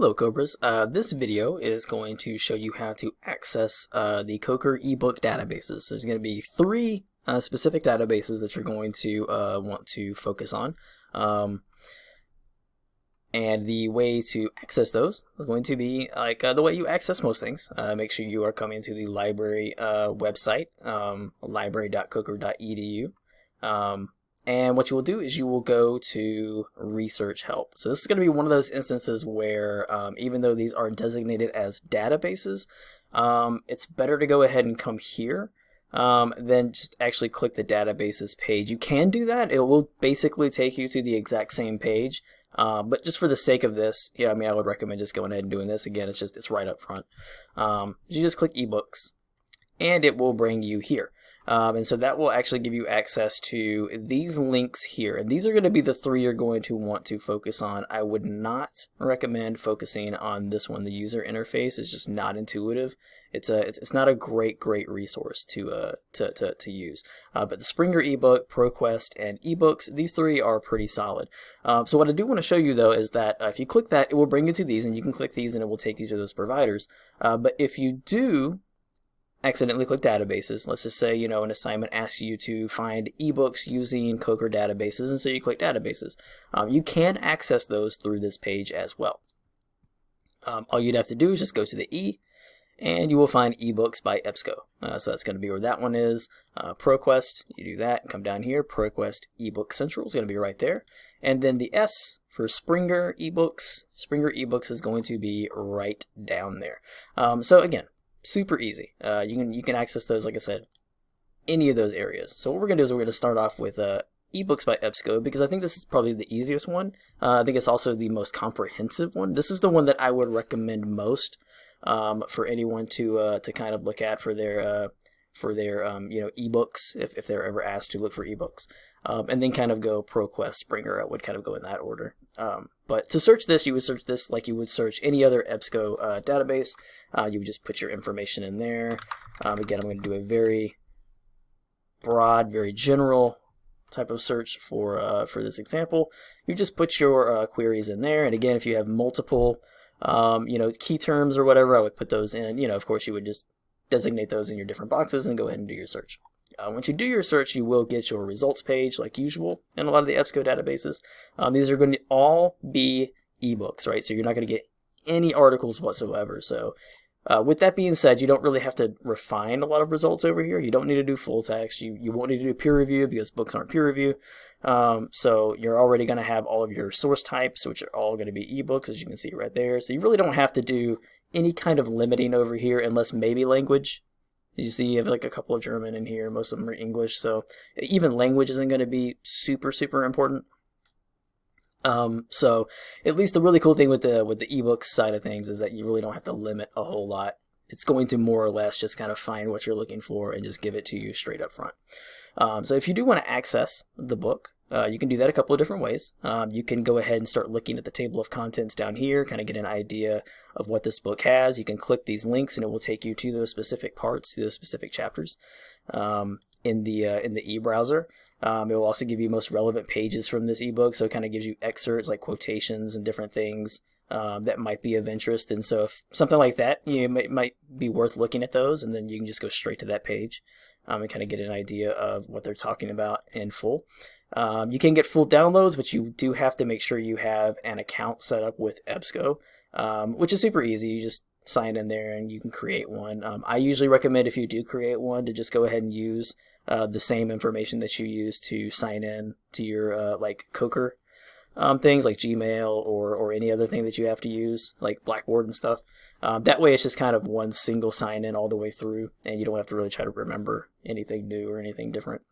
Hello Cobras, this video is going to show you how to access the Coker ebook databases. So there's going to be three specific databases that you're going to want to focus on. And the way to access those is going to be like the way you access most things. Make sure you are coming to the library website, library.coker.edu. And what you will do is you will go to research help. So this is going to be one of those instances where even though these are designated as databases, it's better to go ahead and come here than just actually click the databases page. You can do that. It will basically take you to the exact same page. But just for the sake of this, I would recommend just going ahead and doing this. Again, it's right up front. You just click ebooks and it will bring you here. And so that will actually give you access to these links here. And these are going to be the three you're going to want to focus on. I would not recommend focusing on this one. The user interface is just not intuitive. It's not a great resource to use. But the Springer ebook, ProQuest, and eBooks, these three are pretty solid. So what I do want to show you though is that if you click that, it will bring you to these, and you can click these and it will take you to those providers. But if you do accidentally click databases, let's just say an assignment asks you to find ebooks using Coker databases, and so you click databases, you can access those through this page as well. All you'd have to do is just go to the E and you will find ebooks by EBSCO. So that's going to be where that one is. ProQuest, you do that and come down here. ProQuest ebook central is going to be right there, and then the S for Springer ebooks is going to be right down there. So again, super easy. You can access those, like I said, any of those areas. So what we're going to do is we're going to start off with eBooks by EBSCO, because I think this is probably the easiest one. I think it's also the most comprehensive one. This is the one that I would recommend most for anyone to kind of look at for their ebooks if they're ever asked to look for ebooks. And then kind of go ProQuest, Springer. I would kind of go in that order. But to search this, you would search this like you would search any other EBSCO database. You would just put your information in there. Again, I'm going to do a very broad, very general type of search for this example. You just put your queries in there. And again, if you have multiple key terms or whatever, I would put those in. Of course, you would just designate those in your different boxes and go ahead and do your search. Once you do your search, you will get your results page like usual in a lot of the EBSCO databases. These are going to all be ebooks, right? So you're not going to get any articles whatsoever. So with that being said, you don't really have to refine a lot of results over here. You don't need to do full text. You won't need to do peer review because books aren't peer review. So you're already going to have all of your source types, which are all going to be ebooks, as you can see right there. So you really don't have to do any kind of limiting over here unless maybe language. You see, you have like a couple of German in here. Most of them are English, so even language isn't going to be super important. So at least the really cool thing with the ebooks side of things is that you really don't have to limit a whole lot. It's going to more or less just kind of find what you're looking for and just give it to you straight up front. So if you do want to access the book, you can do that a couple of different ways. You can go ahead and start looking at the table of contents down here, kind of get an idea of what this book has. You can click these links and it will take you to those specific parts, to those specific chapters in the e-browser. It will also give you most relevant pages from this ebook, so it kind of gives you excerpts like quotations and different things that might be of interest. And so if something like that, might be worth looking at those, and then you can just go straight to that page and kind of get an idea of what they're talking about in full. You can get full downloads, but you do have to make sure you have an account set up with EBSCO, which is super easy. You just sign in there and you can create one. I usually recommend, if you do create one, to just go ahead and use the same information that you use to sign in to your like Coker things like Gmail or any other thing that you have to use, like Blackboard and stuff. That way it's just kind of one single sign in all the way through, and you don't have to really try to remember anything new or anything different.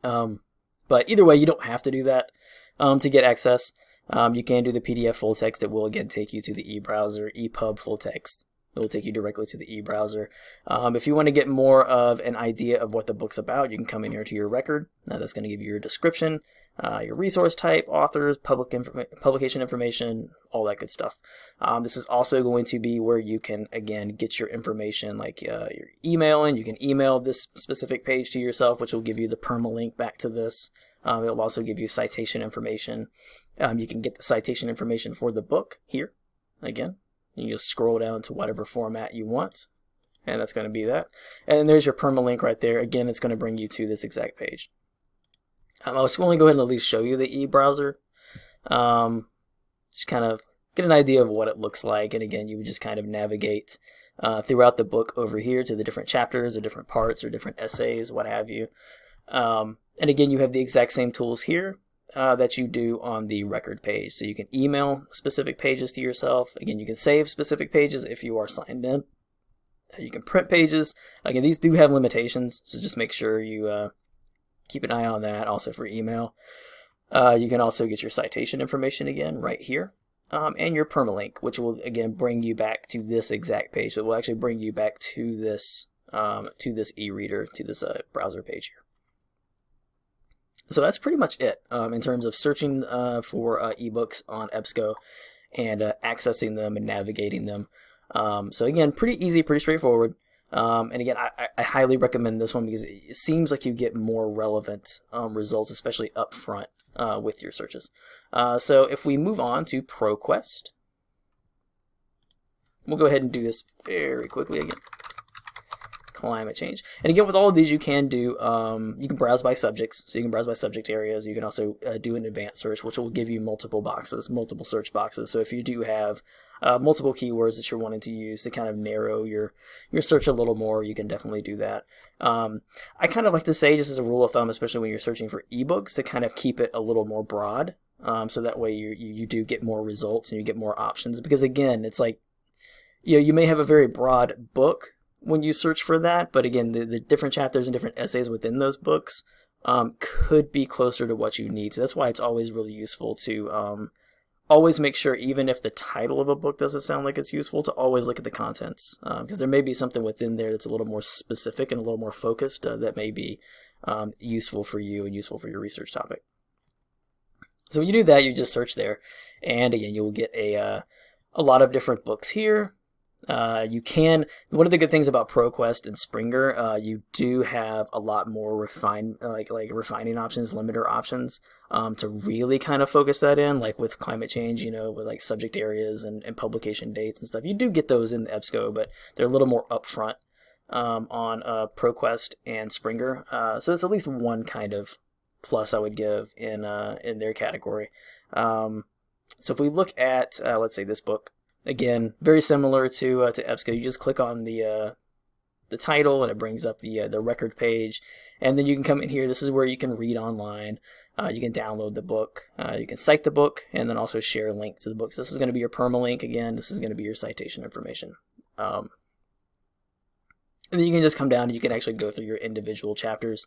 But either way, you don't have to do that to get access. You can do the PDF full text. It will again take you to the e-browser, EPUB full text. It will take you directly to the e-browser. If you want to get more of an idea of what the book's about, you can come in here to your record. That's going to give you your description, your resource type, authors, publication information, all that good stuff. This is also going to be where you can, again, get your information, like your email, and you can email this specific page to yourself, which will give you the permalink back to this. It will also give you citation information. You can get the citation information for the book here. again, you just scroll down to whatever format you want, and that's going to be that. And there's your permalink right there. Again, it's going to bring you to this exact page. I was going to go ahead and at least show you the e-browser, just kind of get an idea of what it looks like. And again, you would just kind of navigate throughout the book over here to the different chapters or different parts or different essays, what have you. And again, you have the exact same tools here that you do on the record page. So you can email specific pages to yourself. Again, you can save specific pages if you are signed in. You can print pages. Again, these do have limitations, so just make sure you keep an eye on that. Also for email, you can also get your citation information again right here, and your permalink, which will again bring you back to this exact page. So it will actually bring you back to this e-reader, to this browser page here. So that's pretty much it in terms of searching for ebooks on EBSCO and accessing them and navigating them. So again, pretty easy, pretty straightforward. And again, I highly recommend this one because it seems like you get more relevant results, especially up front with your searches. So if we move on to ProQuest, we'll go ahead and do this very quickly again. Climate change. And again, with all of these, you can do, you can browse by subjects. So you can browse by subject areas. You can also do an advanced search, which will give you multiple boxes, multiple search boxes. So if you do have multiple keywords that you're wanting to use to kind of narrow your search a little more, you can definitely do that. I kind of like to say, just as a rule of thumb, especially when you're searching for ebooks, to kind of keep it a little more broad. So that way you do get more results and you get more options. Because again, it's like, you may have a very broad book when you search for that, but again, the different chapters and different essays within those books could be closer to what you need. So that's why it's always really useful to always make sure, even if the title of a book doesn't sound like it's useful, to always look at the contents, because there may be something within there that's a little more specific and a little more focused that may be useful for you and useful for your research topic. So when you do that, you just search there, and again, you will get a lot of different books here. One of the good things about ProQuest and Springer, you do have a lot more refining options, limiter options, to really kind of focus that in, like with climate change, with like subject areas and publication dates and stuff. You do get those in EBSCO, but they're a little more upfront, on, ProQuest and Springer. So it's at least one kind of plus I would give in their category. So if we look at, let's say this book, again, very similar to EBSCO. You just click on the title and it brings up the record page, and then you can come in here. This is where you can read online. You can download the book. You can cite the book, and then also share a link to the book. So this is going to be your permalink again. This is going to be your citation information. And then you can just come down and you can actually go through your individual chapters.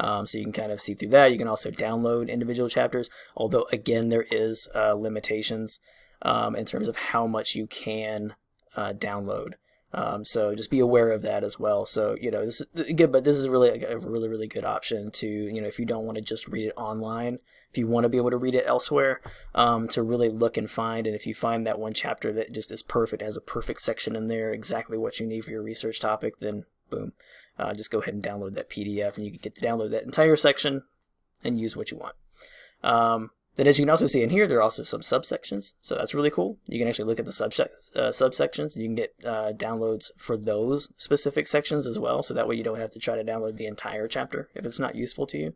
So you can kind of see through that. You can also download individual chapters, although again there is limitations in terms of how much you can download. So just be aware of that as well. So, this is good, but this is really a really, really good option to, if you don't want to just read it online, if you want to be able to read it elsewhere, to really look and find. And if you find that one chapter that just is perfect, has a perfect section in there, exactly what you need for your research topic, then boom, just go ahead and download that PDF, and you can get to download that entire section and use what you want. Then, as you can also see in here, there are also some subsections, so that's really cool. You can actually look at the subsections. You can get downloads for those specific sections as well, so that way you don't have to try to download the entire chapter if it's not useful to you.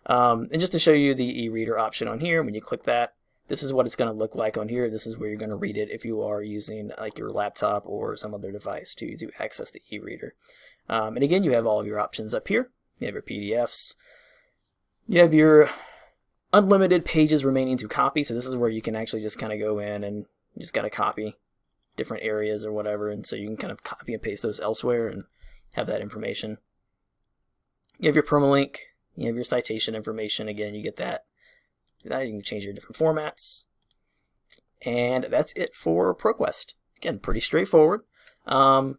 And just to show you the e-reader option on here, when you click that, this is what it's going to look like on here. This is where you're going to read it if you are using like your laptop or some other device to access the e-reader. And again, you have all of your options up here. You have your PDFs. You have your unlimited pages remaining to copy. So this is where you can actually just kind of go in and you just got to copy different areas or whatever. And so you can kind of copy and paste those elsewhere and have that information. You have your permalink. You have your citation information. Again, you get that. You can change your different formats. And that's it for ProQuest. Again, pretty straightforward. And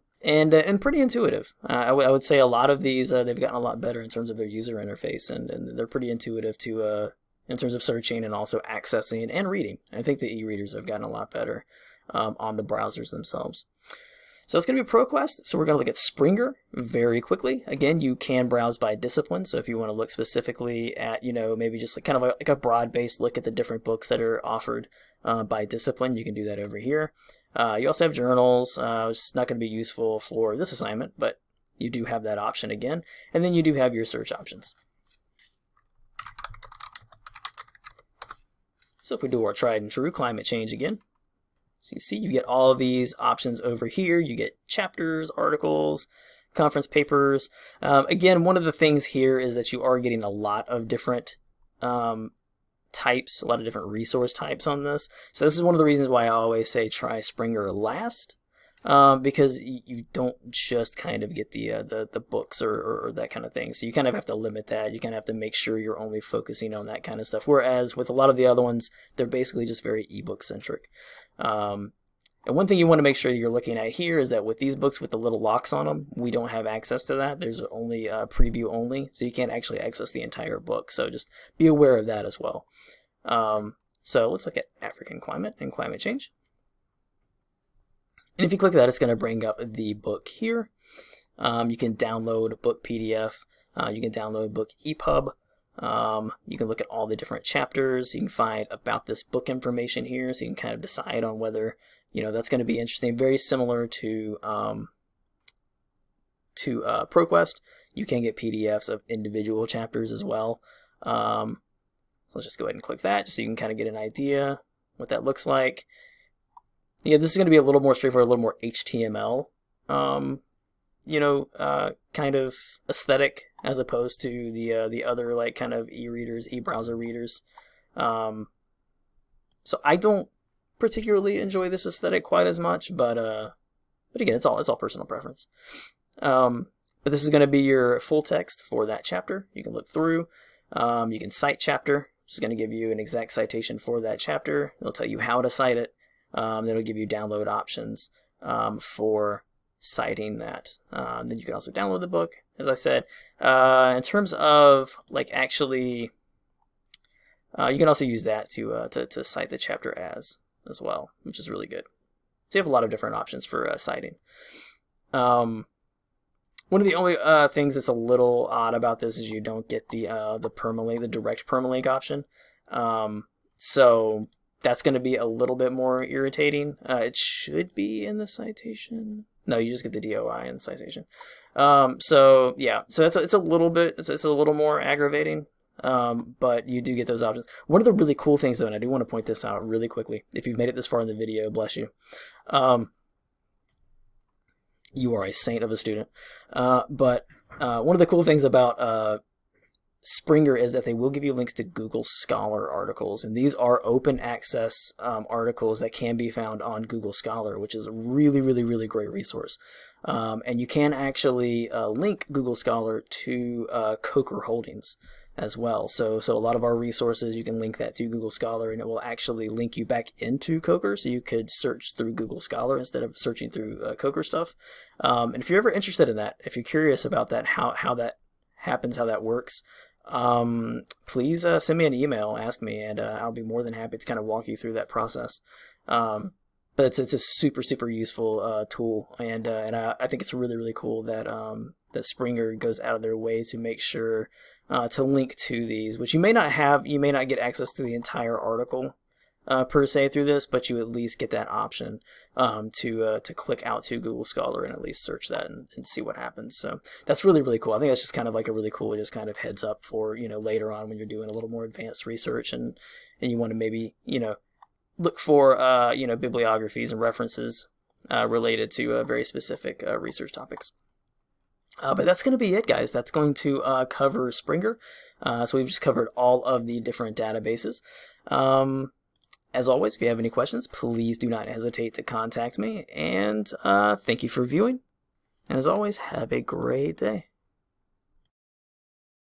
pretty intuitive. I would say a lot of these, they've gotten a lot better in terms of their user interface, and they're pretty intuitive to in terms of searching and also accessing and reading. I think the e-readers have gotten a lot better on the browsers themselves. So it's going to be ProQuest. So we're going to look at Springer very quickly. Again, you can browse by discipline. So if you want to look specifically at, maybe just like kind of like a broad-based look at the different books that are offered by discipline, you can do that over here. You also have journals, which is not going to be useful for this assignment, but you do have that option again. And then you do have your search options. So if we do our tried and true climate change again, so you see you get all of these options over here. You get chapters, articles, conference papers. Again, one of the things here is that you are getting a lot of different types, a lot of different resource types on this. So this is one of the reasons why I always say try Springer last, because you don't just kind of get the books or that kind of thing. So you kind of have to limit that. You kind of have to make sure you're only focusing on that kind of stuff. Whereas with a lot of the other ones, they're basically just very ebook centric. And one thing you want to make sure you're looking at here is that with these books with the little locks on them, we don't have access to that. There's only preview only, so you can't actually access the entire book. So just be aware of that as well. So let's look at African climate and climate change. And if you click that, it's going to bring up the book here. You can download book PDF. You can download book EPUB. You can look at all the different chapters. You can find about this book information here, so you can kind of decide on whether that's going to be interesting. Very similar to ProQuest. You can get PDFs of individual chapters as well. So let's just go ahead and click that, just so you can kind of get an idea what that looks like. Yeah, this is going to be a little more straightforward, a little more HTML, kind of aesthetic, as opposed to the other like kind of e-readers, e-browser readers. So I don't particularly enjoy this aesthetic quite as much, but again, it's all personal preference. But this is going to be your full text for that chapter. You can look through. You can cite chapter, which is going to give you an exact citation for that chapter. It'll tell you how to cite it. Then it'll give you download options for citing that. Then you can also download the book, as I said. In terms of like actually, you can also use that to cite the chapter as well, which is really good. So you have a lot of different options for citing. One of the only things that's a little odd about this is you don't get the permalink, the direct permalink option. So that's going to be a little bit more irritating. It should be in the citation. No, you just get the DOI in the citation. So yeah, so it's a little bit, it's a little more aggravating. But you do get those options. One of the really cool things, though, and I do want to point this out really quickly, if you've made it this far in the video, bless you. You are a saint of a student. But one of the cool things about Springer is that they will give you links to Google Scholar articles, and these are open access articles that can be found on Google Scholar, which is a really, really, really great resource. And you can actually link Google Scholar to Coker Holdings as well. So a lot of our resources, you can link that to Google Scholar, and it will actually link you back into Coker, so you could search through Google Scholar instead of searching through Coker stuff. And if you're ever interested in that, if you're curious about that, how that happens, how that works, please send me an email, ask me, and I'll be more than happy to kind of walk you through that process. But it's a super, super useful tool, and I think it's really, really cool that that Springer goes out of their way to make sure to link to these, which you may not have. You may not get access to the entire article per se through this, but you at least get that option to click out to Google Scholar and at least search that and see what happens. So that's really, really cool. I think that's just kind of like a really cool just kind of heads up for later on when you're doing a little more advanced research and you want to maybe look for bibliographies and references related to very specific research topics. But that's going to be it, guys. That's going to cover Springer. So we've just covered all of the different databases. As always, if you have any questions, please do not hesitate to contact me. And thank you for viewing. And as always, have a great day.